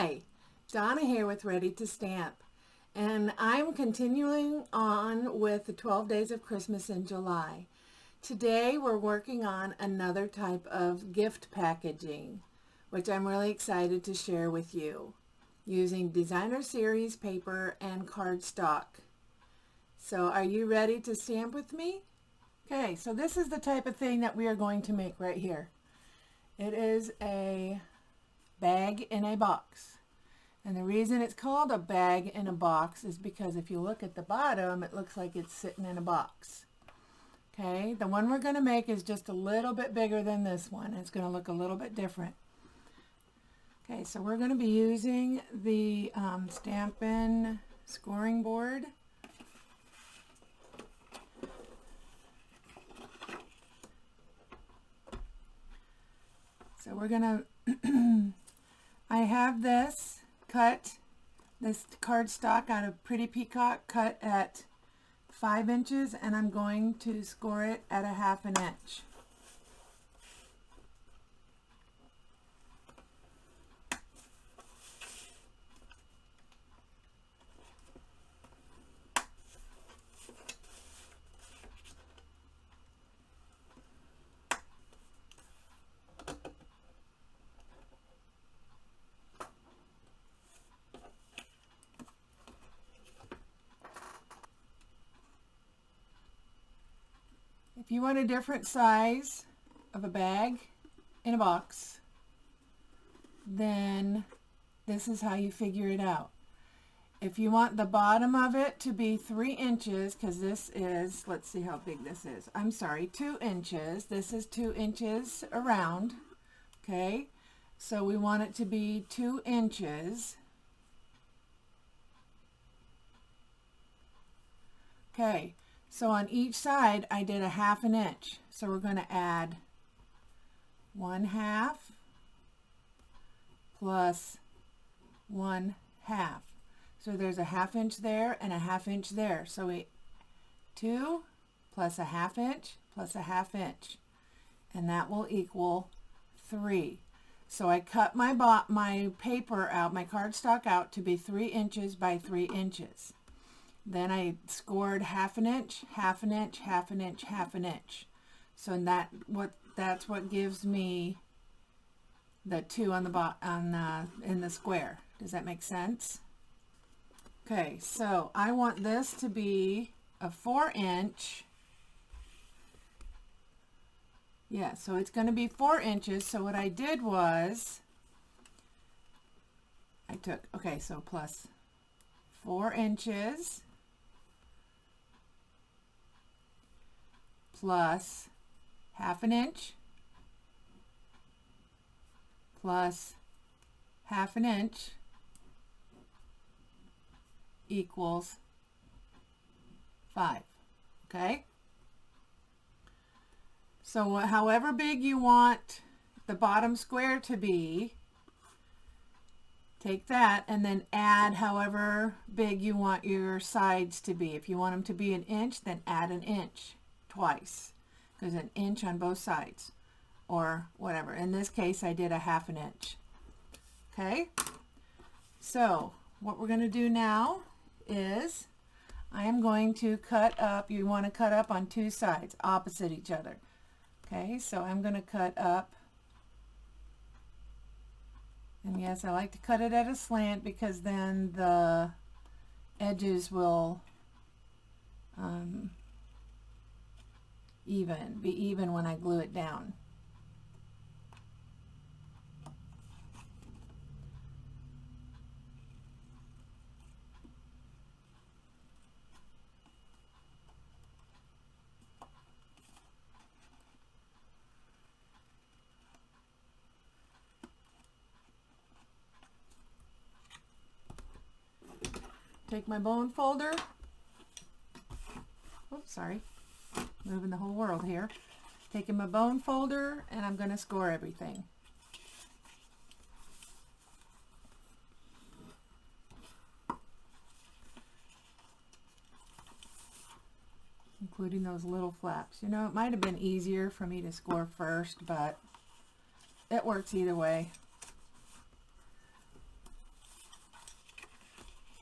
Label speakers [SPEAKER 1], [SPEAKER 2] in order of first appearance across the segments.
[SPEAKER 1] Hi, Donna here with Ready to Stamp, and I'm continuing on with the 12 Days of Christmas in July. Today we're working on another type of gift packaging, which I'm really excited to share with you, using designer series paper and cardstock. So are you ready to stamp with me? Okay, so this is the type of thing that we are going to make right here. It is a bag in a box. And the reason it's called a bag in a box is because if you look at the bottom, it looks like it's sitting in a box. Okay, the one we're going to make is just a little bit bigger than this one. It's going to look a little bit different. Okay, so we're going to be using the Stampin' scoring board. So we're going to I have this cardstock out of Pretty Peacock cut at 5 inches, and I'm going to score it at a 1/2 inch. If you want a different size of a bag in a box, then this is how you figure it out. If you want the bottom of it to be 3 inches, because this is, let's see how big this is. I'm sorry, 2 inches. This is 2 inches around. Okay, so we want it to be 2 inches. Okay. So on each side, I did a 1/2 inch. So we're going to add 1/2 plus 1/2. So there's a 1/2 inch there and a 1/2 inch there. So 2 plus a 1/2 inch plus a 1/2 inch. And that will equal 3. So I cut my paper out, my cardstock out to be 3 inches by 3 inches. Then I scored 1/2 inch, 1/2 inch, 1/2 inch, 1/2 inch. So that's what gives me the 2 on the in the square. Does that make sense? Okay, so I want this to be a 4 inch. Yeah, so it's going to be 4 inches. So what I did was I took, okay, so plus 4 inches plus 1/2 inch plus 1/2 inch equals 5. Okay? So however big you want the bottom square to be, take that and then add however big you want your sides to be. If you want them to be 1 inch, then add 1 inch twice, because 1 inch on both sides, or whatever. In this case, I did a 1/2 inch. Okay, so what we're going to do now is I am going to cut up. You want to cut up on 2 sides opposite each other. Okay, so I'm going to cut up, and yes, I like to cut it at a slant because then the edges will be even when I glue it down. Take my bone folder. Oops, sorry. Moving the whole world here. Taking my bone folder, and I'm going to score everything. Including those little flaps. You know, it might have been easier for me to score first, but it works either way.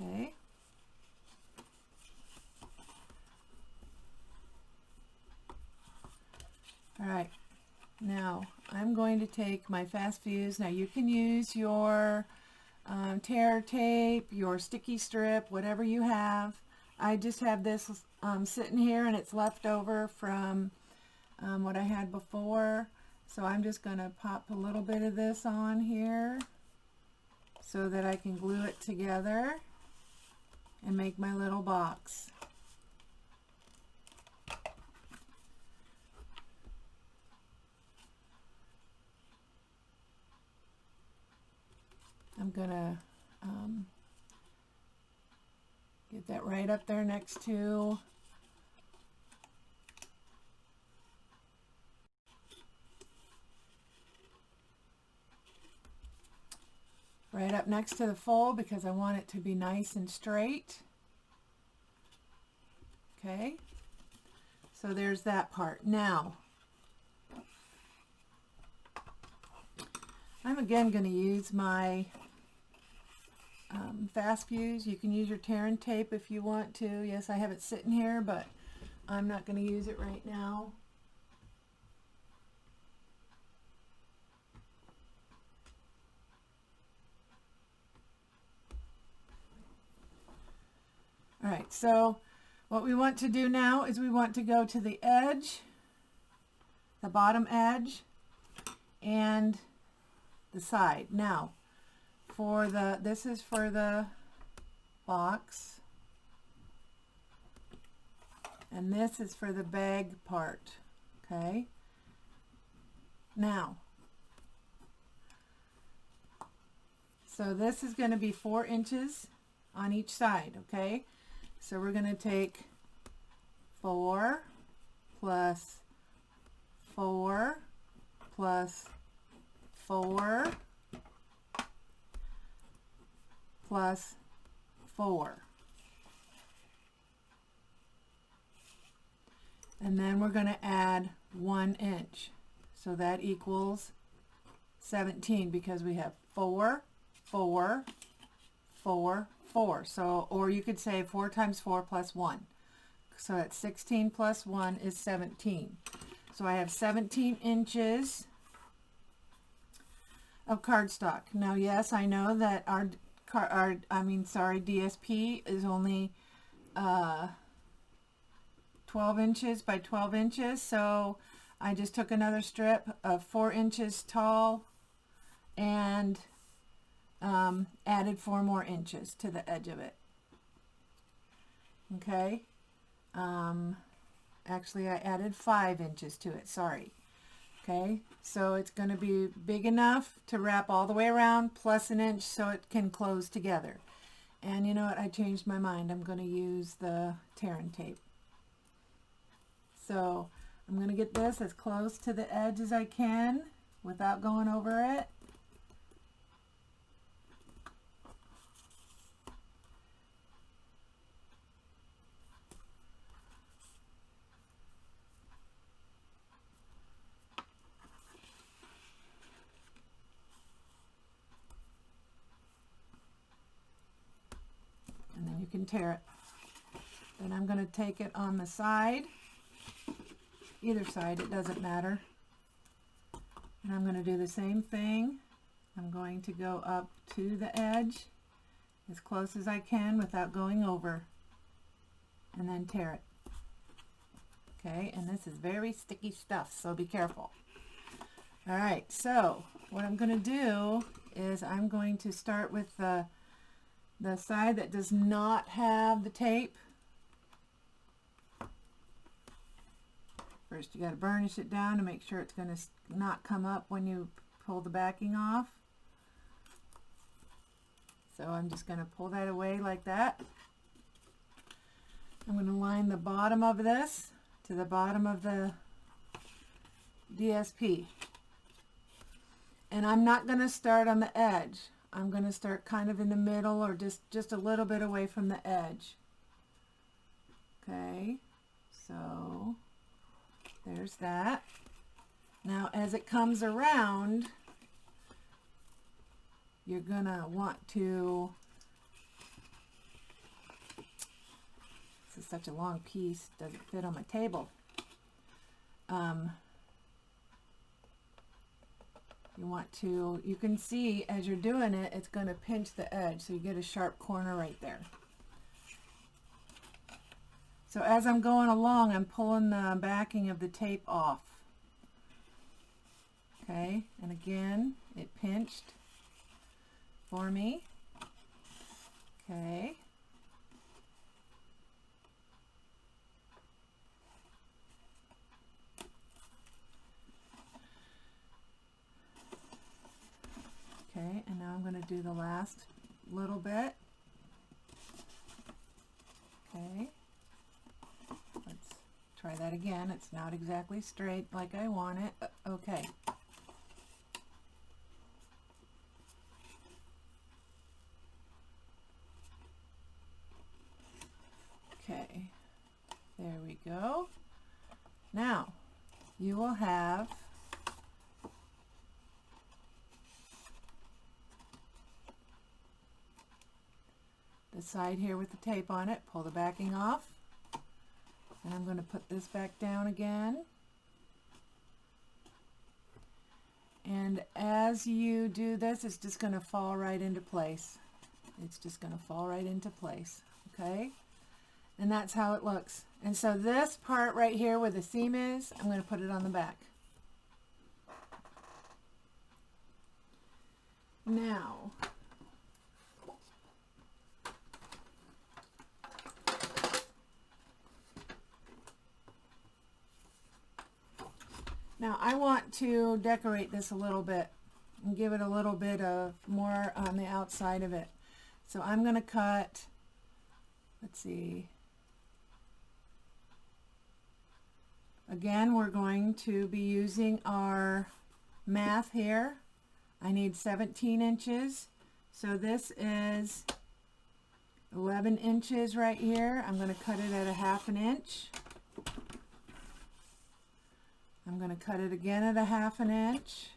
[SPEAKER 1] Okay. All right. Now I'm going to take my fast fuse. Now you can use your tear tape, your sticky strip, whatever you have. I just have this sitting here, and it's left over from what I had before. So I'm just going to pop a little bit of this on here so that I can glue it together and make my little box. I'm going to get that right up there next to the fold because I want it to be nice and straight. Okay, so there's that part. Now I'm again going to use my fast fuse. You can use your tear and tape if you want to. Yes, I have it sitting here, but I'm not going to use it right now. All right, so what we want to do now is we want to go to the edge, the bottom edge, and the side. Now, this is for the box, and this is for the bag part. Okay. Now, so this is going to be 4 inches on each side. Okay. So we're going to take 4 plus 4 plus 4 plus 4. And then we're going to add 1 inch. So that equals 17 because we have 4, 4, 4, 4. So, or you could say 4 times 4 plus 1. So that's 16 plus 1 is 17. So I have 17 inches of cardstock. Now, yes, I know that our DSP is only 12 inches by 12 inches. So I just took another strip of 4 inches tall and added 4 more inches to the edge of it. Okay. Actually, I added 5 inches to it. Sorry. Okay, so it's going to be big enough to wrap all the way around, plus 1 inch so it can close together. And you know what? I changed my mind. I'm going to use the tear and tape. So I'm going to get this as close to the edge as I can without going over it. And then you can tear it. Then I'm going to take it on the side, either side, it doesn't matter. And I'm going to do the same thing. I'm going to go up to the edge as close as I can without going over, and then tear it. Okay, and this is very sticky stuff, so be careful. All right, so what I'm going to do is I'm going to start with the side that does not have the tape. First, you got to burnish it down to make sure it's going to not come up when you pull the backing off. So I'm just going to pull that away like that. I'm going to line the bottom of this to the bottom of the DSP. And I'm not going to start on the edge. I'm going to start kind of in the middle, or just a little bit away from the edge. Okay, so there's that. Now as it comes around, you're going to want to is such a long piece, doesn't fit on my table. You want to, you can see as you're doing it, it's going to pinch the edge, so you get a sharp corner right there. So as I'm going along, I'm pulling the backing of the tape off. Okay, and again, it pinched for me. Okay. Okay, and now I'm going to do the last little bit. Okay, let's try that again. It's not exactly straight like I want it. Okay. Okay, there we go. Now, you will have the side here with the tape on it. Pull the backing off, and I'm going to put this back down again. And as you do this, it's just going to fall right into place. It's just going to fall right into place. Okay, and that's how it looks. And so this part right here where the seam is, I'm going to put it on the back. Now, I want to decorate this a little bit and give it a little bit of more on the outside of it. So I'm going to cut, let's see, again we're going to be using our math here. I need 17 inches, so this is 11 inches right here. I'm going to cut it at a 1/2 inch. I'm going to cut it again at a 1/2 inch.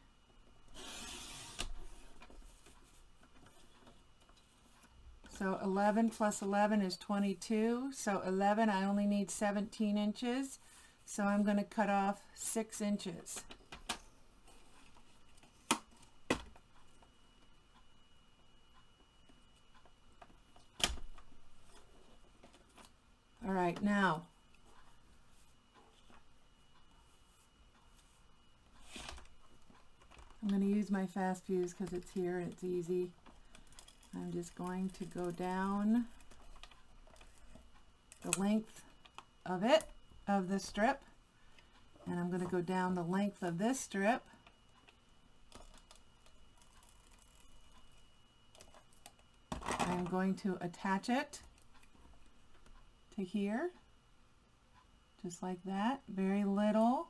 [SPEAKER 1] So 11 plus 11 is 22. So 11, I only need 17 inches. So I'm going to cut off 6 inches. All right, now I'm going to use my fast fuse because it's here and it's easy. I'm just going to go down the length of it, of the strip, and I'm going to go down the length of this strip. I'm going to attach it to here, just like that, very little.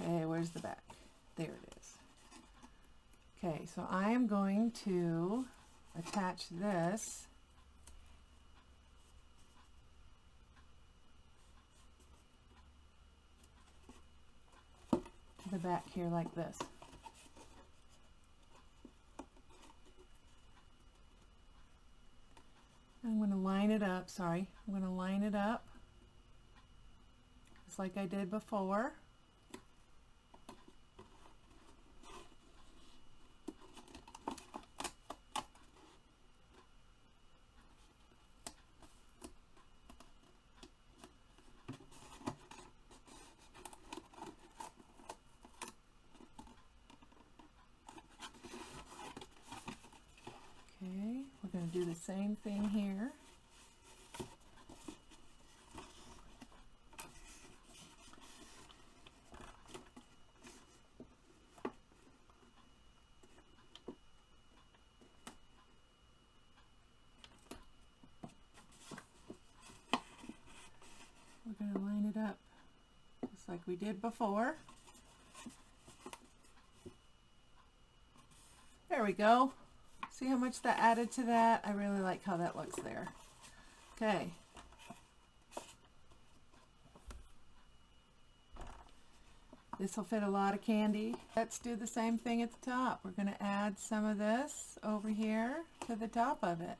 [SPEAKER 1] Okay, where's the back? There it is. Okay, so I am going to attach this to the back here like this. I'm going to line it up, I'm going to line it up just like I did before. Okay, we're going to do the same thing here. We're going to line it up just like we did before. There we go. See how much that added to that? I really like how that looks there. Okay. This will fit a lot of candy. Let's do the same thing at the top. We're going to add some of this over here to the top of it.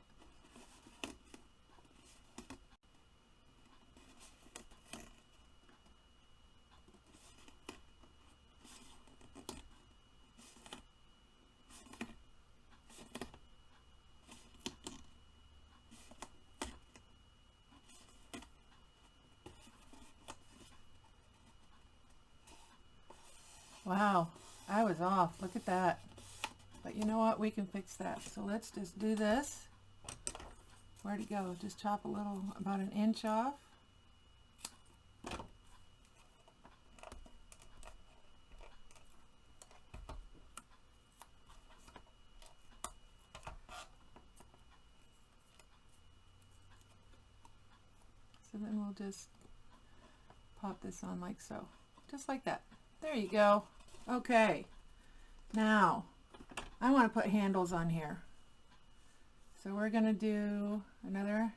[SPEAKER 1] Wow, I was off. Look at that. But you know what? We can fix that. So let's just do this. Where'd it go? Just chop a little, about an inch off. So then we'll just pop this on like so. Just like that. There you go. Okay. Now, I want to put handles on here. So we're going to do another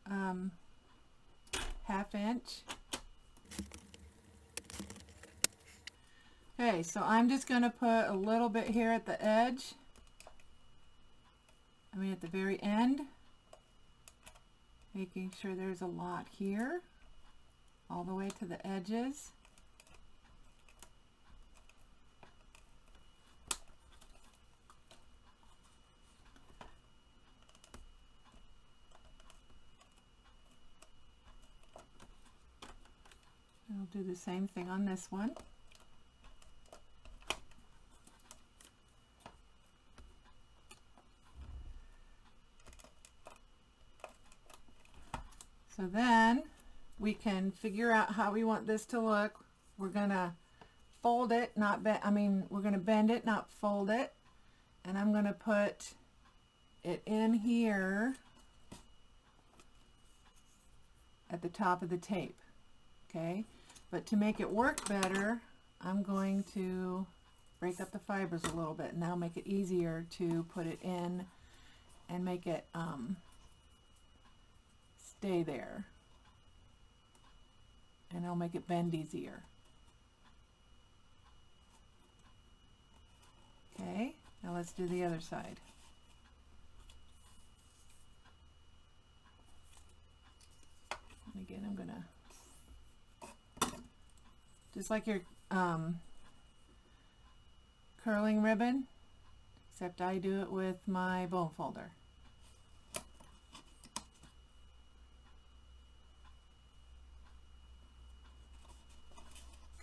[SPEAKER 1] ½ inch. Okay, so I'm just going to put a little bit here at the edge. At the very end. Making sure there's a lot here. All the way to the edges. I'll do the same thing on this one. So then we can figure out how we want this to look. We're gonna fold it, not bend. We're gonna bend it, not fold it. And I'm gonna put it in here at the top of the tape. Okay, but to make it work better, I'm going to break up the fibers a little bit, and that'll make it easier to put it in and make it stay there, and it'll make it bend easier. Okay, now let's do the other side. And again, I'm gonna, just like your curling ribbon, except I do it with my bone folder.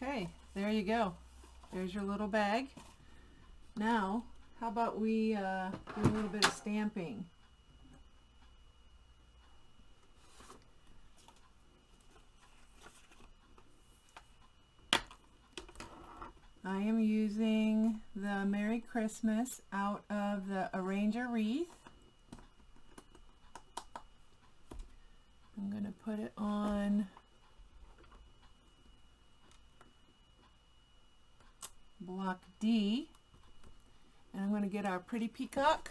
[SPEAKER 1] Okay, there you go. There's your little bag. Now, how about we do a little bit of stamping? I am using the Merry Christmas out of the Arranger wreath. I'm going to put it on block D, and I'm going to get our pretty peacock.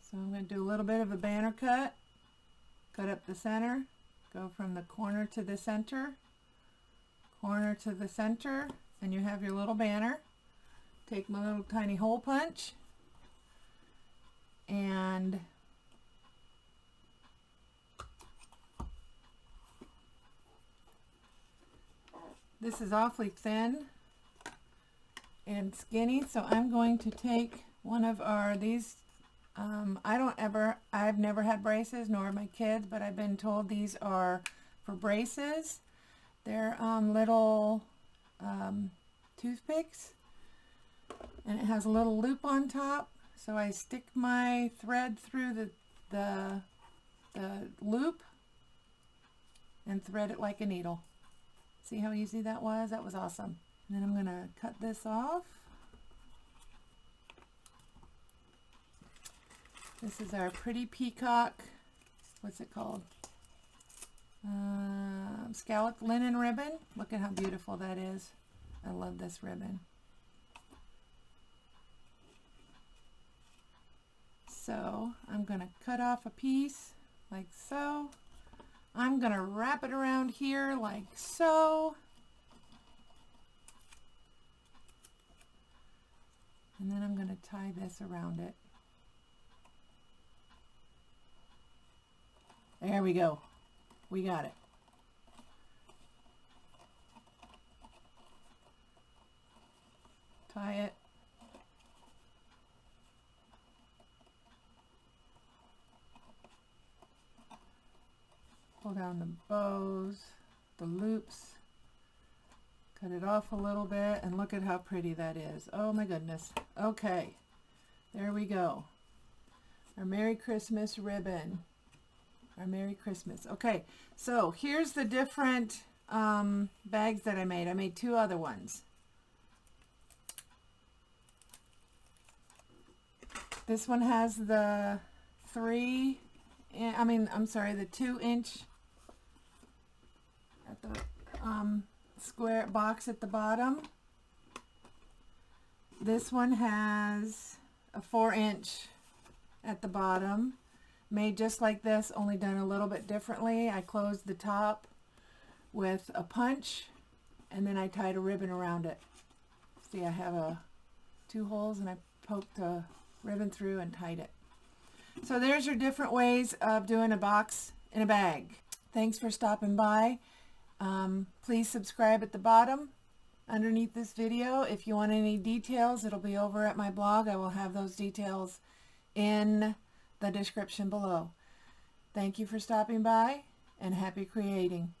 [SPEAKER 1] So I'm going to do a little bit of a banner cut, cut up the center, go from the corner to the center, corner to the center, and you have your little banner. Take my little tiny hole punch, and this is awfully thin and skinny, so I'm going to take one of these. I've never had braces, nor have my kids, but I've been told these are for braces. They're little toothpicks, and it has a little loop on top. So I stick my thread through the loop and thread it like a needle. See how easy that was? That was awesome. And then I'm going to cut this off. This is our pretty peacock, what's it called? scalloped linen ribbon. Look at how beautiful that is. I love this ribbon. So I'm going to cut off a piece like so. I'm going to wrap it around here like so. And then I'm going to tie this around it. There we go. We got it. Tie it. Pull down the bows, the loops, cut it off a little bit, and look at how pretty that is. Oh my goodness. Okay, there we go. Our Merry Christmas ribbon. Our Merry Christmas. Okay, so here's the different bags that I made. I made 2 other ones. This one has the 2 inch at the square box at the bottom. This one has a 4 inch at the bottom, made just like this, only done a little bit differently. I closed the top with a punch and then I tied a ribbon around it. See, I have 2 holes and I poked a ribbon through and tied it. So there's your different ways of doing a box in a bag. Thanks for stopping by. Please subscribe at the bottom underneath this video. If you want any details, it'll be over at my blog. I will have those details in the description below. Thank you for stopping by and happy creating.